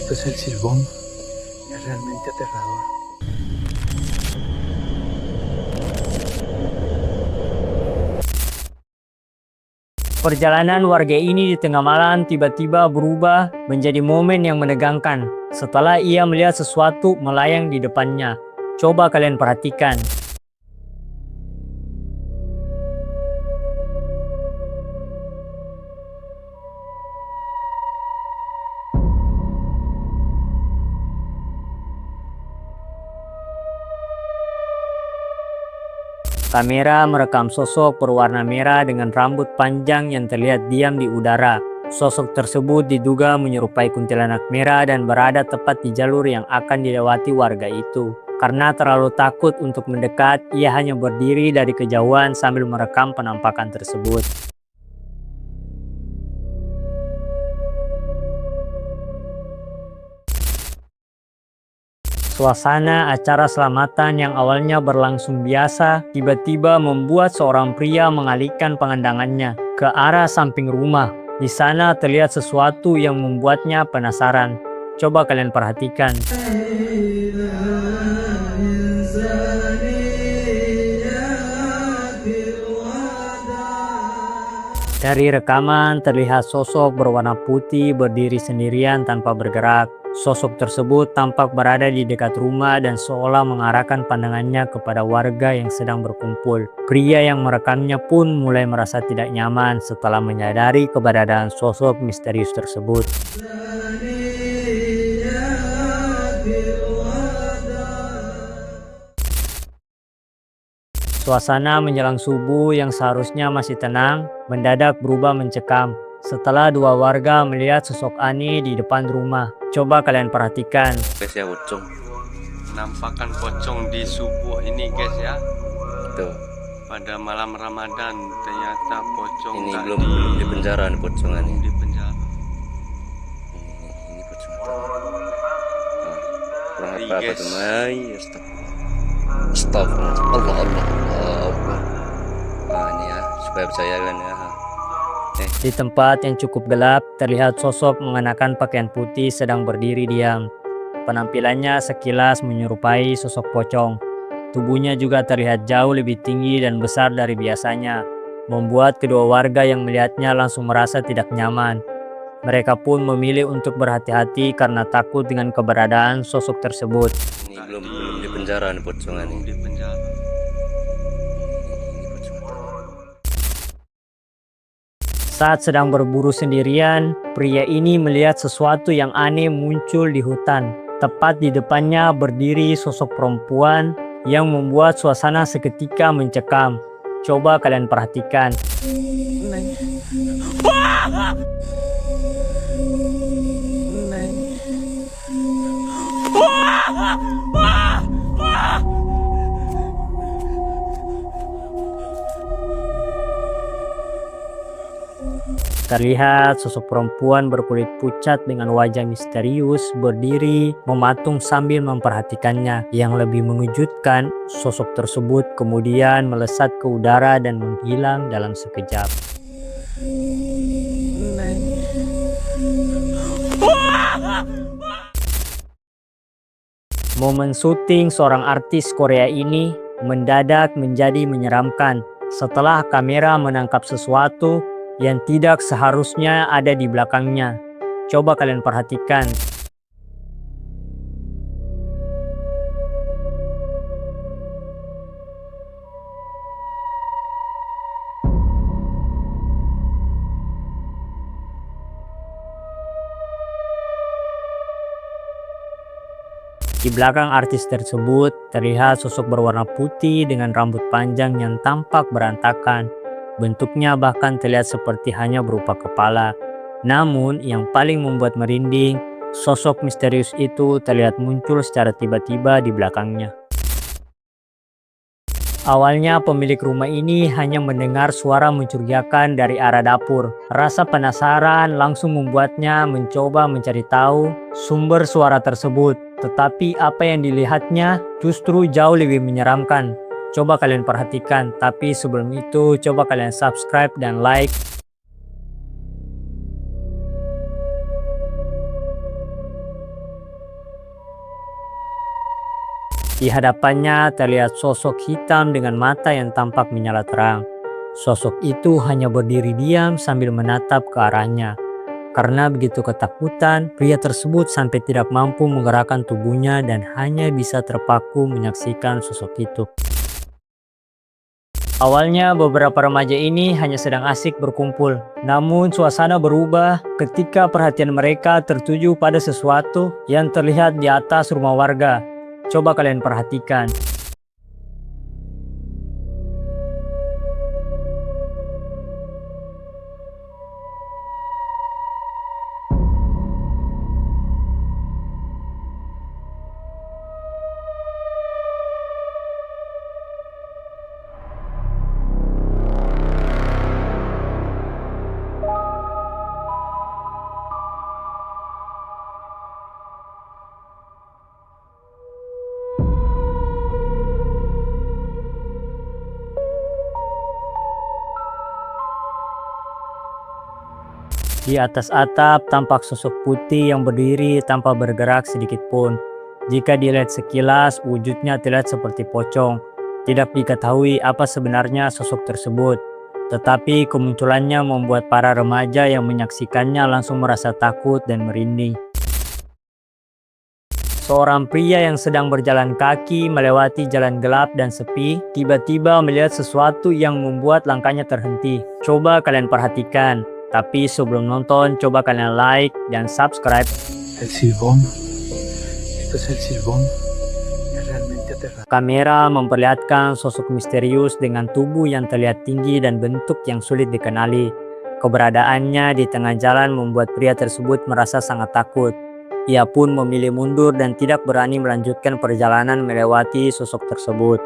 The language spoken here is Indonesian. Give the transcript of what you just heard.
Esto es el Silbón. Es realmente aterrador. Perjalanan warga ini di tengah malam tiba-tiba berubah menjadi momen yang menegangkan setelah ia melihat sesuatu melayang di depannya. Coba kalian perhatikan. Kamera merekam sosok berwarna merah dengan rambut panjang yang terlihat diam di udara. Sosok tersebut diduga menyerupai kuntilanak merah dan berada tepat di jalur yang akan dilewati warga itu. Karena terlalu takut untuk mendekat, ia hanya berdiri dari kejauhan sambil merekam penampakan tersebut. Suasana acara selamatan yang awalnya berlangsung biasa, tiba-tiba membuat seorang pria mengalihkan pandangannya ke arah samping rumah. Di sana terlihat sesuatu yang membuatnya penasaran. Coba kalian perhatikan. Dari rekaman terlihat sosok berwarna putih berdiri sendirian tanpa bergerak. Sosok tersebut tampak berada di dekat rumah dan seolah mengarahkan pandangannya kepada warga yang sedang berkumpul. Pria yang merekamnya pun mulai merasa tidak nyaman setelah menyadari keberadaan sosok misterius tersebut. Suasana menjelang subuh yang seharusnya masih tenang, mendadak berubah mencekam setelah dua warga melihat sosok aneh di depan rumah. Coba kalian perhatikan. Guys ya, pocong. Penampakan pocong di subuh ini guys ya. Tuh. Pada malam Ramadan ternyata pocong ini belum di penjara nih pocongan ini. Di penjara. Ini pocong. Kurang apa tuh, Mai? Astagfirullah. Allah Allah. Ini ya, supaya percaya kan ya. Di tempat yang cukup gelap, terlihat sosok mengenakan pakaian putih sedang berdiri diam. Penampilannya sekilas menyerupai sosok pocong. Tubuhnya juga terlihat jauh lebih tinggi dan besar dari biasanya, membuat kedua warga yang melihatnya langsung merasa tidak nyaman. Mereka pun memilih untuk berhati-hati karena takut dengan keberadaan sosok tersebut. Ini belum di penjara nih pocongan ini. Di penjara. Saat sedang berburu sendirian, pria ini melihat sesuatu yang aneh muncul di hutan. Tepat di depannya berdiri sosok perempuan yang membuat suasana seketika mencekam. Coba kalian perhatikan. Terlihat sosok perempuan berkulit pucat dengan wajah misterius berdiri mematung sambil memperhatikannya. Yang lebih mengejutkan, sosok tersebut kemudian melesat ke udara dan menghilang dalam sekejap. Momen syuting seorang artis Korea ini mendadak menjadi menyeramkan setelah kamera menangkap sesuatu yang tidak seharusnya ada di belakangnya. Coba kalian perhatikan. Di belakang artis tersebut terlihat sosok berwarna putih dengan rambut panjang yang tampak berantakan. Bentuknya bahkan terlihat seperti hanya berupa kepala. Namun yang paling membuat merinding, sosok misterius itu terlihat muncul secara tiba-tiba di belakangnya. Awalnya pemilik rumah ini hanya mendengar suara mencurigakan dari arah dapur. Rasa penasaran langsung membuatnya mencoba mencari tahu sumber suara tersebut. Tetapi apa yang dilihatnya justru jauh lebih menyeramkan. Coba kalian perhatikan, tapi sebelum itu coba kalian subscribe dan like. Di hadapannya terlihat sosok hitam dengan mata yang tampak menyala terang. Sosok itu hanya berdiri diam sambil menatap ke arahnya. Karena begitu ketakutan, pria tersebut sampai tidak mampu menggerakkan tubuhnya dan hanya bisa terpaku menyaksikan sosok itu. Awalnya beberapa remaja ini hanya sedang asik berkumpul. Namun suasana berubah ketika perhatian mereka tertuju pada sesuatu yang terlihat di atas rumah warga. Coba kalian perhatikan. Di atas atap tampak sosok putih yang berdiri tanpa bergerak sedikit pun. Jika dilihat sekilas, wujudnya terlihat seperti pocong. Tidak diketahui apa sebenarnya sosok tersebut. Tetapi kemunculannya membuat para remaja yang menyaksikannya langsung merasa takut dan merinding. Seorang pria yang sedang berjalan kaki melewati jalan gelap dan sepi, tiba-tiba melihat sesuatu yang membuat langkahnya terhenti. Coba kalian perhatikan. Tapi sebelum nonton, coba kalian like dan subscribe. El silbón. Esto es el silbón yang realmente aterrador. Kamera memperlihatkan sosok misterius dengan tubuh yang terlihat tinggi dan bentuk yang sulit dikenali. Keberadaannya di tengah jalan membuat pria tersebut merasa sangat takut. Ia pun memilih mundur dan tidak berani melanjutkan perjalanan melewati sosok tersebut.